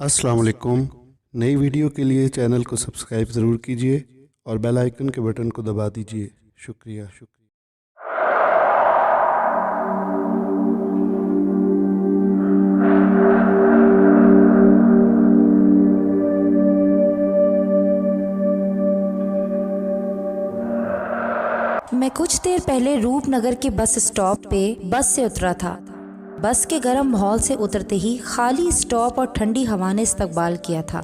अस्सलाम वालेकुम। नई वीडियो के लिए चैनल को सब्सक्राइब ज़रूर कीजिए और बेल आइकन के बटन को दबा दीजिए। शुक्रिया। मैं कुछ देर पहले रूपनगर के बस स्टॉप पे बस से उतरा था। बस के गर्म माहौल से उतरते ही खाली स्टॉप और ठंडी हवा ने इस्तकबाल किया था।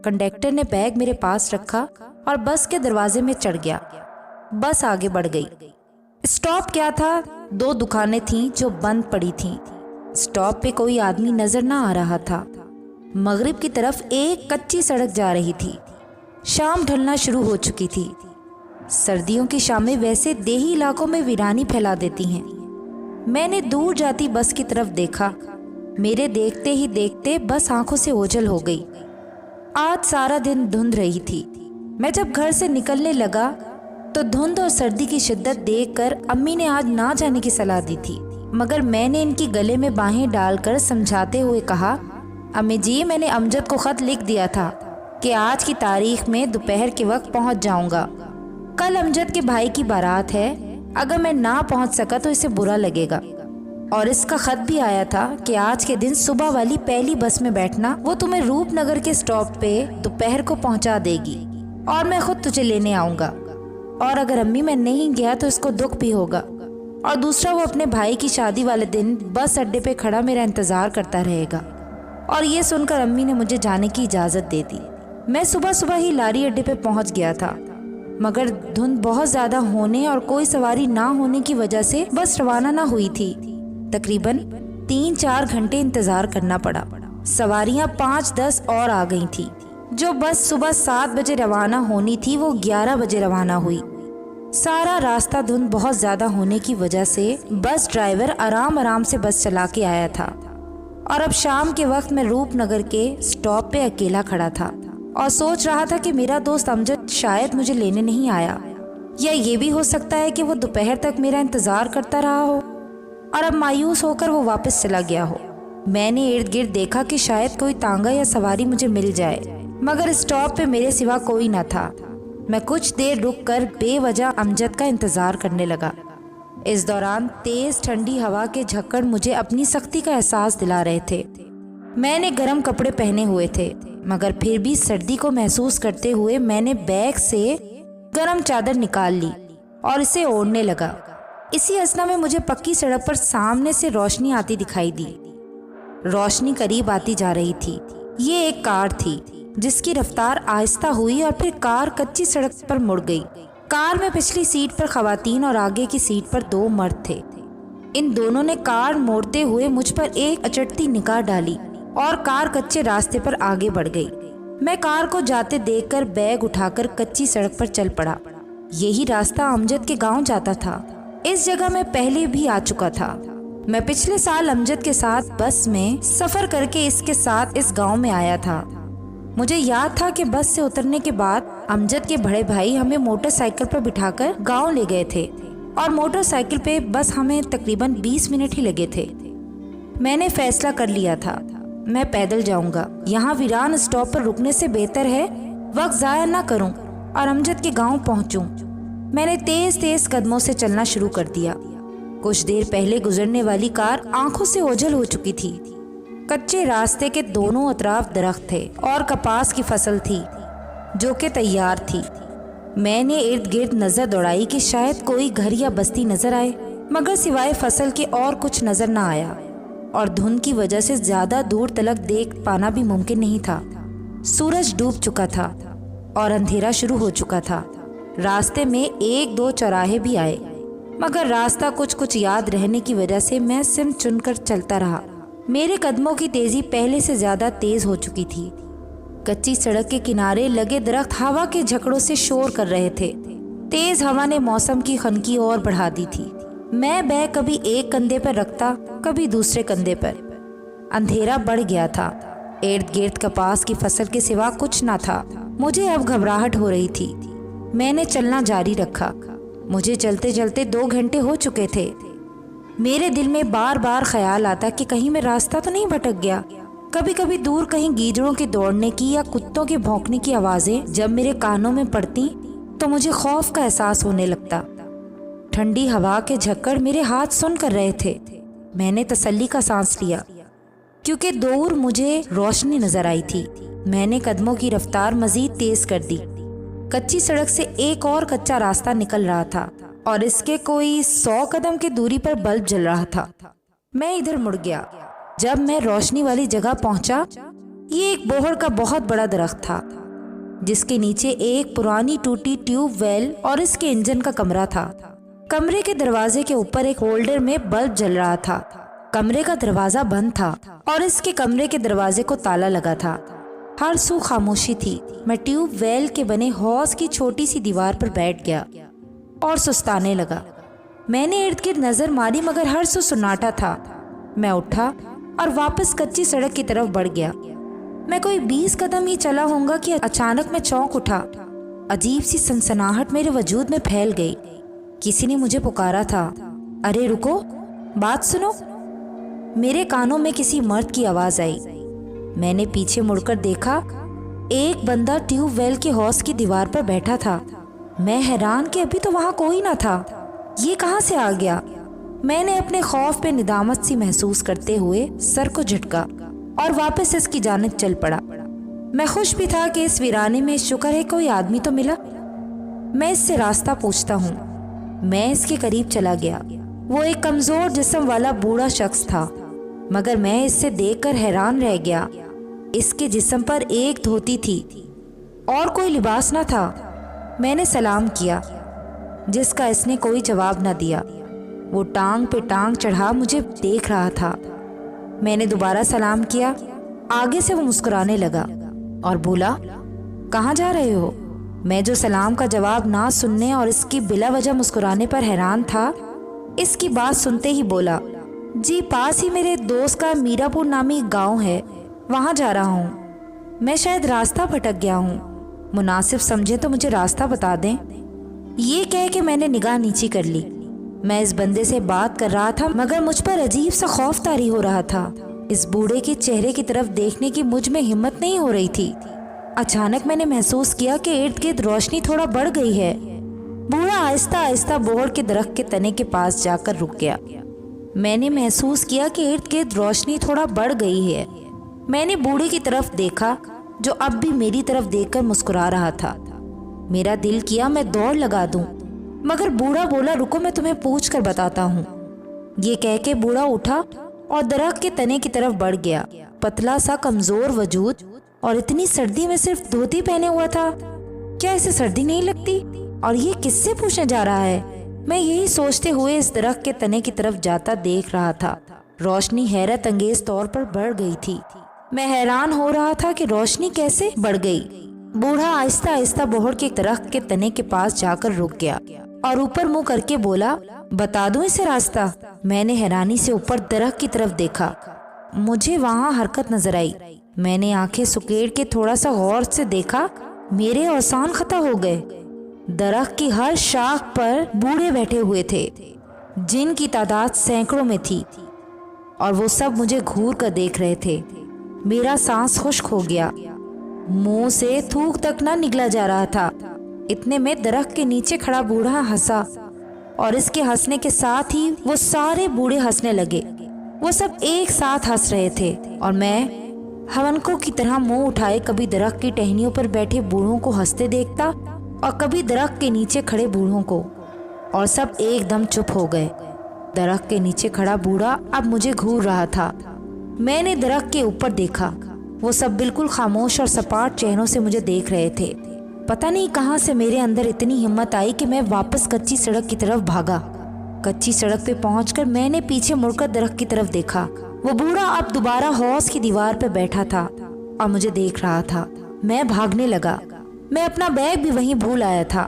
कंडक्टर ने बैग मेरे पास रखा और बस के दरवाजे में चढ़ गया। बस आगे बढ़ गई। स्टॉप क्या था, 2 दुकानें थीं जो बंद पड़ी थीं। स्टॉप पे कोई आदमी नजर ना आ रहा था। मगरिब की तरफ एक कच्ची सड़क जा रही थी। शाम ढलना शुरू हो चुकी थी। सर्दियों की शामें वैसे देही इलाकों में वीरानी फैला देती हैं। मैंने दूर जाती बस की तरफ देखा। मेरे देखते ही देखते बस आंखों से ओझल हो गई। आज सारा दिन धुंध रही थी। मैं जब घर से निकलने लगा तो धुंध और सर्दी की शिद्दत देखकर अम्मी ने आज ना जाने की सलाह दी थी, मगर मैंने इनकी गले में बाहें डालकर समझाते हुए कहा, अम्मी जी, मैंने अमजद को खत लिख दिया था कि आज की तारीख में दोपहर के वक्त पहुंच जाऊंगा। कल अमजद के भाई की बारात है, अगर मैं ना पहुंच सका तो इसे बुरा लगेगा। और इसका खत भी आया था कि आज के दिन सुबह वाली पहली बस में बैठना, वो तुम्हें रूपनगर के स्टॉप पे दोपहर को पहुंचा देगी और मैं खुद तुझे लेने आऊंगा। और अगर अम्मी मैं नहीं गया तो इसको दुख भी होगा। और दूसरा, वो अपने भाई की शादी वाले दिन बस अड्डे पे खड़ा मेरा इंतजार करता रहेगा। और ये सुनकर अम्मी ने मुझे जाने की इजाजत दे दी। मैं सुबह सुबह ही लारी अड्डे पे पहुंच गया था, मगर धुंध बहुत ज्यादा होने और कोई सवारी ना होने की वजह से बस रवाना ना हुई थी। तकरीबन 3-4 घंटे इंतजार करना पड़ा। सवारियां 5-10 और आ गई थी। जो बस सुबह 7 बजे रवाना होनी थी वो 11 बजे रवाना हुई। सारा रास्ता धुंध बहुत ज्यादा होने की वजह से बस ड्राइवर आराम आराम से बस चला के आया था। और अब शाम के वक्त मैं रूपनगर के स्टॉप पे अकेला खड़ा था और सोच रहा था कि मेरा दोस्त अमजद शायद मुझे लेने नहीं आया, या ये भी हो सकता है कि वो दोपहर तक मेरा इंतजार करता रहा हो और अब मायूस होकर वो वापस चला गया हो। मैंने इर्द गिर्द देखा कि शायद कोई तांगा या सवारी मुझे मिल जाए, मगर स्टॉप पे मेरे सिवा कोई न था। मैं कुछ देर रुककर बेवजह अमजद का इंतजार करने लगा। इस दौरान तेज ठंडी हवा के झक्कड़ मुझे अपनी सख्ती का एहसास दिला रहे थे। मैंने गर्म कपड़े पहने हुए थे, मगर फिर भी सर्दी को महसूस करते हुए मैंने बैग से गर्म चादर निकाल ली और इसे ओढ़ने लगा। इसी असना में मुझे पक्की सड़क पर सामने से रोशनी आती दिखाई दी। रोशनी करीब आती जा रही थी। ये एक कार थी जिसकी रफ्तार आहिस्ता हुई और फिर कार कच्ची सड़क पर मुड़ गई। कार में पिछली सीट पर खवातीन और आगे की सीट पर 2 मर्द थे। इन दोनों ने कार मोड़ते हुए मुझ पर एक अचटती निगाह डाली और कार कच्चे रास्ते पर आगे बढ़ गई। मैं कार को जाते देखकर बैग उठाकर कच्ची सड़क पर चल पड़ा। यही रास्ता अमजद के गांव जाता था। इस जगह मैं पहले भी आ चुका था। मैं पिछले साल अमजद के साथ बस में सफर करके इसके साथ इस गांव में आया था। मुझे याद था कि बस से उतरने के बाद अमजद के बड़े भाई हमें मोटरसाइकिल पर बिठाकर गांव ले गए थे और मोटरसाइकिल पे बस हमें तकरीबन 20 मिनट ही लगे थे। मैंने फैसला कर लिया था, मैं पैदल जाऊंगा। यहाँ वीरान स्टॉप पर रुकने से बेहतर है वक्त जाया ना करूं और अमजद के गांव पहुंचूं। मैंने तेज तेज कदमों से चलना शुरू कर दिया। कुछ देर पहले गुजरने वाली कार आंखों से ओझल हो चुकी थी। कच्चे रास्ते के दोनों अतराफ दरख्त थे और कपास की फसल थी जो कि तैयार थी। मैंने इर्द गिर्द नजर दौड़ाई कि शायद कोई घर या बस्ती नजर आए, मगर सिवाय फसल के और कुछ नजर न आया और धुंध की वजह से ज्यादा दूर तलक देख पाना भी मुमकिन नहीं था। सूरज डूब चुका था और अंधेरा शुरू हो चुका था। रास्ते में 1-2 चौराहे भी आए, मगर रास्ता कुछ याद रहने की वजह से मैं सिमत चुनकर चलता रहा। मेरे कदमों की तेजी पहले से ज्यादा तेज हो चुकी थी। कच्ची सड़क के किनारे लगे दरख्त हवा के झकड़ों से शोर कर रहे थे। तेज हवा ने मौसम की खनकी और बढ़ा दी थी। मैं बैग कभी एक कंधे पर रखता, कभी दूसरे कंधे पर। अंधेरा बढ़ गया था। इर्द गिर्द कपास की फसल के सिवा कुछ न था। मुझे अब घबराहट हो रही थी। मैंने चलना जारी रखा। मुझे चलते चलते 2 घंटे हो चुके थे। मेरे दिल में बार बार ख्याल आता कि कहीं मैं रास्ता तो नहीं भटक गया, कभी कभी दूर कहीं गीदड़ों के दौड़ने की या कुत्तों के भौंकने की आवाजें जब मेरे कानों में पड़ती तो मुझे खौफ का एहसास होने लगता। ठंडी हवा के झक्कड़ मेरे हाथ सुन कर रहे थे। मैंने तसल्ली का सांस लिया क्योंकि दूर मुझे रोशनी नजर आई थी। मैंने कदमों की रफ्तार मजीद तेज कर दी। कच्ची सड़क से एक और कच्चा रास्ता निकल रहा था और इसके कोई 100 कदम की दूरी पर बल्ब जल रहा था। मैं इधर मुड़ गया। जब मैं रोशनी वाली जगह पहुंचा, ये एक बोहड़ का बहुत बड़ा दरख्त था जिसके नीचे एक पुरानी टूटी ट्यूबवेल और इसके इंजन का कमरा था। कमरे के दरवाजे के ऊपर एक होल्डर में बल्ब जल रहा था। कमरे का दरवाजा बंद था और इसके कमरे के दरवाजे को ताला लगा था। हर सू खामोशी थी। मैं ट्यूबवेल के बने हौज की छोटी सी दीवार पर बैठ गया और सुस्ताने लगा। मैंने इर्द गिर्द नजर मारी मगर हर सू सन्नाटा था। मैं उठा और वापस कच्ची सड़क की तरफ बढ़ गया। मैं कोई 20 कदम ही चला होऊंगा कि अचानक मैं चौंक उठा। अजीब सी सनसनाहट मेरे वजूद में फैल गई। किसी ने मुझे पुकारा था, अरे रुको, बात सुनो। मेरे कानों में किसी मर्द की आवाज आई। मैंने पीछे मुड़कर देखा, एक बंदा ट्यूबवेल के हौज की दीवार पर बैठा था। मैं हैरान कि अभी तो वहां कोई ना था। ये कहां से आ गया? मैंने अपने खौफ पे निदामत सी महसूस करते हुए सर को झटका और वापस इसकी जानिब चल पड़ा। मैं खुश भी था कि इस वीराने में शुक्र है कोई आदमी तो मिला। मैं इससे रास्ता पूछता हूँ। मैं इसके करीब चला गया। वो एक कमजोर जिस्म वाला बूढ़ा शख्स था मगर मैं इससे देखकर हैरान रह गया। इसके जिस्म पर एक धोती थी और कोई लिबास न था। मैंने सलाम किया जिसका इसने कोई जवाब न दिया। वो टांग पे टांग चढ़ा मुझे देख रहा था। मैंने दोबारा सलाम किया। आगे से वो मुस्कुराने लगा और बोला, कहाँ जा रहे हो? मैं जो सलाम का जवाब ना सुनने और इसकी बिला वजह मुस्कुराने पर हैरान था, इसकी बात सुनते ही बोला, जी पास ही मेरे दोस्त का मीरापुर नामी गांव है, वहाँ जा रहा हूँ। मैं शायद रास्ता भटक गया हूँ, मुनासिब समझे तो मुझे रास्ता बता दें। ये कह के मैंने निगाह नीची कर ली। मैं इस बंदे से बात कर रहा था मगर मुझ पर अजीब सा खौफ तारी हो रहा था। इस बूढ़े के चेहरे की तरफ देखने की मुझ में हिम्मत नहीं हो रही थी। अचानक मैंने महसूस किया कि इर्द गिर्द रोशनी थोड़ा बढ़ गई है। बूढ़ा आहिस्ता आहिस्ता बोहड़ के दरख्त के तने के पास जाकर रुक गया। मैंने महसूस किया कि इर्द गिर्द रोशनी थोड़ा बढ़ गई है। मैंने बूढ़े की तरफ देखा जो अब भी मेरी तरफ देखकर मुस्कुरा रहा था। मेरा दिल किया मैं दौड़ लगा दूं मगर बूढ़ा बोला, रुको मैं तुम्हें पूछ कर बताता हूँ। ये कह के बूढ़ा उठा और दरख्त के तने की तरफ बढ़ गया। पतला सा कमजोर वजूद और इतनी सर्दी में सिर्फ धोती पहने हुआ था। क्या इसे सर्दी नहीं लगती? और ये किससे पूछने जा रहा है? मैं यही सोचते हुए इस दरख्त के तने की तरफ जाता देख रहा था। रोशनी हैरत अंगेज तौर पर बढ़ गई थी। मैं हैरान हो रहा था कि रोशनी कैसे बढ़ गई। बूढ़ा आहिस्ता आहिस्ता बोहड़ के दरख्त के तने के पास जाकर रुक गया और ऊपर मुंह करके बोला, बता दूं इसे रास्ता? मैंने हैरानी से ऊपर दरख्त की तरफ देखा। मुझे वहां हरकत नजर आई। मैंने आंखें सुकेड़ के थोड़ा सा गौर से देखा। मेरे औसान खता हो गए। दरख्त की हर शाख पर बूढ़े बैठे हुए थे जिनकी तादाद सैकड़ों में थी और वो सब मुझे घूर कर देख रहे थे। मेरा सांस खुश्क हो गया। मुंह से थूक तक ना निकला जा रहा था। इतने में दरख्त के नीचे खड़ा बूढ़ा हंसा और इसके हंसने के साथ ही वो सारे बूढ़े हंसने लगे। वो सब एक साथ हंस रहे थे और मैं हवनको की तरह मुंह उठाए कभी दरख्त की टहनियों पर बैठे बूढ़ों को हंसते देखता और कभी दरख्त के नीचे खड़े बूढ़ों को, और सब एकदम चुप हो गए। दरख्त के नीचे खड़ा बूढ़ा अब मुझे घूर रहा था। मैंने दरख्त के ऊपर देखा। वो सब बिल्कुल खामोश और सपाट चेहरों से मुझे देख रहे थे। पता नहीं कहां से मेरे अंदर इतनी हिम्मत आई कि मैं वापस कच्ची सड़क की तरफ भागा। कच्ची सड़क पे पहुंचकर मैंने पीछे मुड़कर दरख्त की तरफ देखा। वो बूढ़ा अब दोबारा हौज की दीवार पे बैठा था और मुझे देख रहा था। मैं भागने लगा। मैं अपना बैग भी वहीं भूल आया था।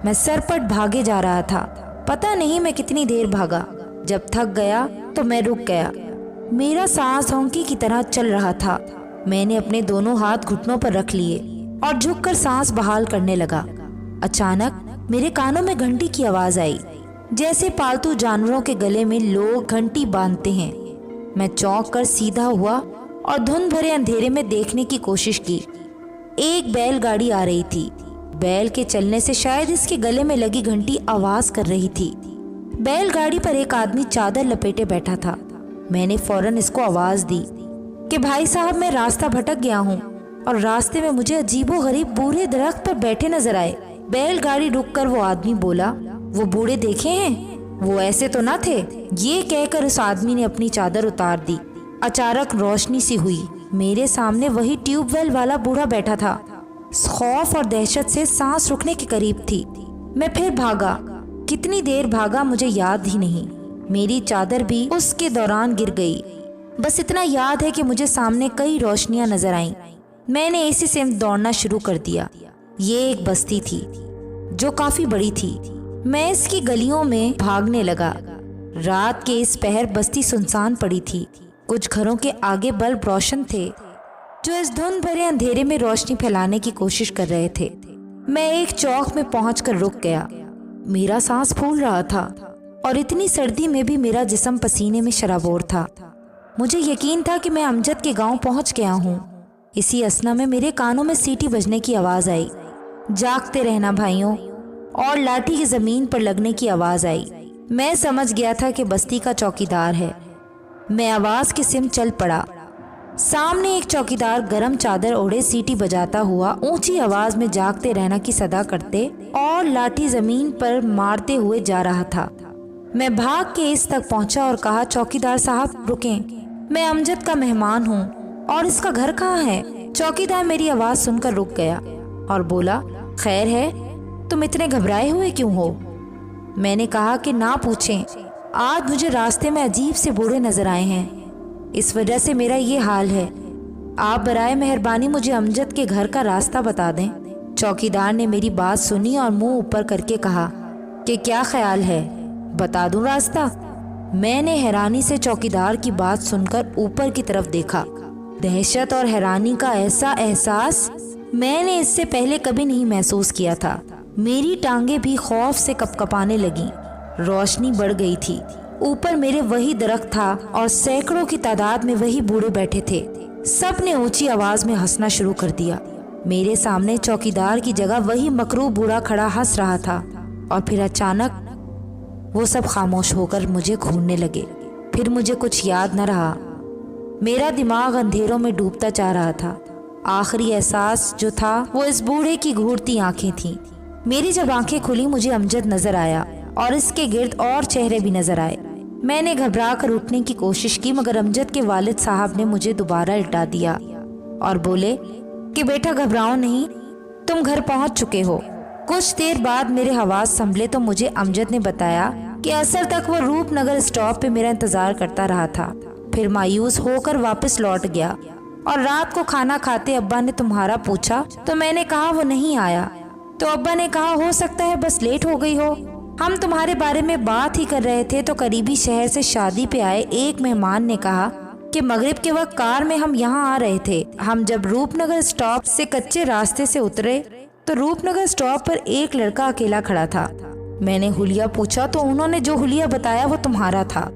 मैं सरपट भागे जा रहा था। पता नहीं मैं कितनी देर भागा। जब थक गया तो मैं रुक गया। मेरा सांस होंकी की तरह चल रहा था। मैंने अपने दोनों हाथ घुटनों पर रख लिए और झुककर सांस बहाल करने लगा। अचानक मेरे कानों में घंटी की आवाज आई, जैसे पालतू जानवरों के गले में लोग घंटी बांधते हैं। मैं चौंक कर सीधा हुआ और धुंध भरे अंधेरे में देखने की कोशिश की। एक बैलगाड़ी आ रही थी। बैल के चलने से शायद इसके गले में लगी घंटी आवाज कर रही थी। बैलगाड़ी पर एक आदमी चादर लपेटे बैठा था। मैंने फौरन इसको आवाज दी कि भाई साहब, मैं रास्ता भटक गया हूँ और रास्ते में मुझे अजीबोगरीब बूढ़े दरख्त पर बैठे नजर आए। बैलगाड़ी रुककर वो आदमी बोला, वो बूढ़े देखे हैं? वो ऐसे तो ना थे। ये कहकर उस आदमी ने अपनी चादर उतार दी। अचानक रोशनी सी हुई। मेरे सामने वही ट्यूबवेल वाला बूढ़ा बैठा था। खौफ और दहशत से सांस रुकने के करीब थी। मैं फिर भागा। कितनी देर भागा मुझे याद ही नहीं। मेरी चादर भी उसके दौरान गिर गई। बस इतना याद है कि मुझे सामने कई रोशनियां नजर आईं। मैंने इसी से दौड़ना शुरू कर दिया। ये एक बस्ती थी जो काफी बड़ी थी। मैं इसकी गलियों में भागने लगा। रात के इस पहर बस्ती सुनसान पड़ी थी। कुछ घरों के आगे बल्ब रोशन थे जो इस धुंध भरे अंधेरे में रोशनी फैलाने की कोशिश कर रहे थे। मैं एक चौक में पहुंचकर रुक गया। मेरा सांस फूल रहा था और इतनी सर्दी में भी मेरा जिस्म पसीने में शराबोर था। मुझे यकीन था कि मैं अमजद के गांव पहुंच गया हूं। इसी असना में मेरे कानों में सीटी बजने की आवाज आई। जागते रहना भाइयों, और लाठी की जमीन पर लगने की आवाज आई। मैं समझ गया था कि बस्ती का चौकीदार है। मैं आवाज की सिम चल पड़ा। सामने एक चौकीदार गरम चादर ओढ़े सीटी बजाता हुआ ऊंची आवाज में जागते रहना की सदा करते और लाठी जमीन पर मारते हुए जा रहा था। मैं भाग के इस तक पहुंचा और कहा, चौकीदार साहब रुकें, मैं अमजद का मेहमान हूँ और इसका घर कहाँ है? चौकीदार मेरी आवाज सुनकर रुक गया और बोला, खैर है, तुम इतने घबराए हुए क्यों हो? मैंने कहा कि ना पूछें, आज मुझे रास्ते में अजीब से बूढ़े नजर आए हैं, इस वजह से मेरा ये हाल है। आप बराए मेहरबानी मुझे अमजद के घर का रास्ता बता दें। चौकीदार ने मेरी बात सुनी और मुंह ऊपर करके कहा कि क्या ख्याल है, बता दूं रास्ता? मैंने हैरानी से चौकीदार की बात सुनकर ऊपर की तरफ देखा। दहशत और हैरानी का ऐसा एहसास मैंने इससे पहले कभी नहीं महसूस किया था। मेरी टांगें भी खौफ से कपकपाने लगीं। रोशनी बढ़ गई थी। ऊपर मेरे वही दरख्त था और सैकड़ों की तादाद में वही बूढ़े बैठे थे। सब ने ऊंची आवाज में हंसना शुरू कर दिया। मेरे सामने चौकीदार की जगह वही मकरूब बूढ़ा खड़ा हंस रहा था और फिर अचानक वो सब खामोश होकर मुझे घूरने लगे। फिर मुझे कुछ याद न रहा। मेरा दिमाग अंधेरों में डूबता जा रहा था। आखिरी एहसास जो था वो इस बूढ़े की घूरती आंखें थीं। मेरी जब आंखें खुली मुझे अमजद नजर आया और इसके गिर्द और चेहरे भी नजर आए। मैंने घबरा कर उठने की कोशिश की, मगर अमजद के वालिद साहब ने मुझे दोबारा लिटा दिया और बोले कि बेटा घबराओ नहीं, तुम घर पहुंच चुके हो। कुछ देर बाद मेरे हवास संभले तो मुझे अमजद ने बताया कि असर तक वो रूपनगर स्टॉप पे मेरा इंतजार करता रहा था। फिर मायूस होकर वापस लौट गया और रात को खाना खाते अब्बा ने तुम्हारा पूछा तो मैंने कहा वो नहीं आया। तो अब्बा ने कहा हो सकता है बस लेट हो गई हो। हम तुम्हारे बारे में बात ही कर रहे थे तो करीबी शहर से शादी पे आए एक मेहमान ने कहा कि मगरिब के वक्त कार में हम यहाँ आ रहे थे। हम जब रूपनगर स्टॉप से कच्चे रास्ते से उतरे तो रूपनगर स्टॉप पर एक लड़का अकेला खड़ा था। मैंने हुलिया पूछा तो उन्होंने जो हुलिया बताया वो तुम्हारा था।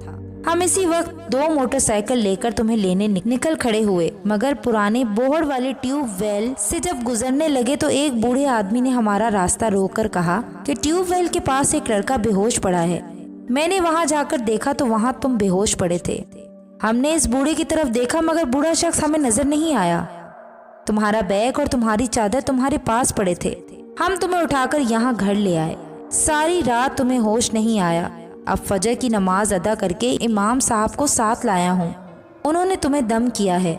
हम इसी वक्त 2 मोटरसाइकिल लेकर तुम्हें लेने निकल खड़े हुए, मगर पुराने बोहड़ वाले ट्यूबवेल से जब गुजरने लगे तो एक बूढ़े आदमी ने हमारा रास्ता रोककर कहा कि ट्यूबवेल के पास एक लड़का बेहोश पड़ा है। मैंने वहां जाकर देखा तो वहां तुम बेहोश पड़े थे। हमने इस बूढ़े की तरफ देखा मगर बूढ़ा शख्स हमें नजर नहीं आया। तुम्हारा बैग और तुम्हारी चादर तुम्हारे पास पड़े थे। हम तुम्हें उठाकर यहाँ घर ले आए। सारी रात तुम्हें होश नहीं आया। अब फजर की नमाज अदा करके इमाम साहब को साथ लाया हूँ। उन्होंने तुम्हें दम किया है,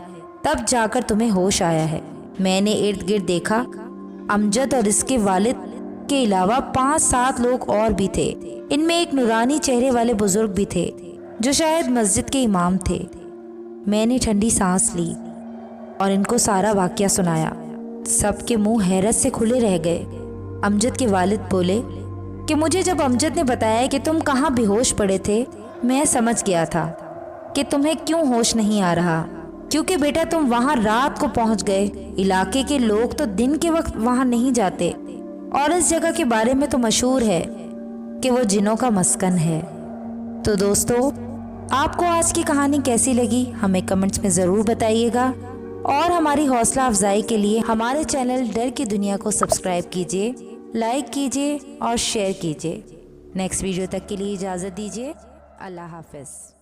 तब जाकर तुम्हें होश आया है। मैंने इर्द गिर्द देखा, अमजद और इसके वालिद के अलावा 5-7 लोग और भी थे। इनमें एक नूरानी चेहरे वाले बुजुर्ग भी थे जो शायद मस्जिद के इमाम थे। मैंने ठंडी सांस ली और इनको सारा वाकया सुनाया। सबके मुंह हैरत से खुले रह गए। अमजद के वालिद बोले कि मुझे जब अमजद ने बताया कि तुम कहाँ बेहोश पड़े थे, मैं समझ गया था कि तुम्हें क्यों होश नहीं आ रहा, क्योंकि बेटा तुम वहाँ रात को पहुँच गए। इलाके के लोग तो दिन के वक्त वहाँ नहीं जाते और इस जगह के बारे में तो मशहूर है कि वो जिनों का मस्कन है। तो दोस्तों, آپ کو آج کی کہانی کیسی لگی ہمیں کمنٹس میں ضرور بتائیے گا، اور ہماری حوصلہ افزائی کے لیے ہمارے چینل ڈر کی دنیا کو سبسکرائب کیجیے، لائک کیجیے اور شیئر کیجیے۔ نیکسٹ ویڈیو تک کے لیے اجازت دیجیے۔ اللہ حافظ۔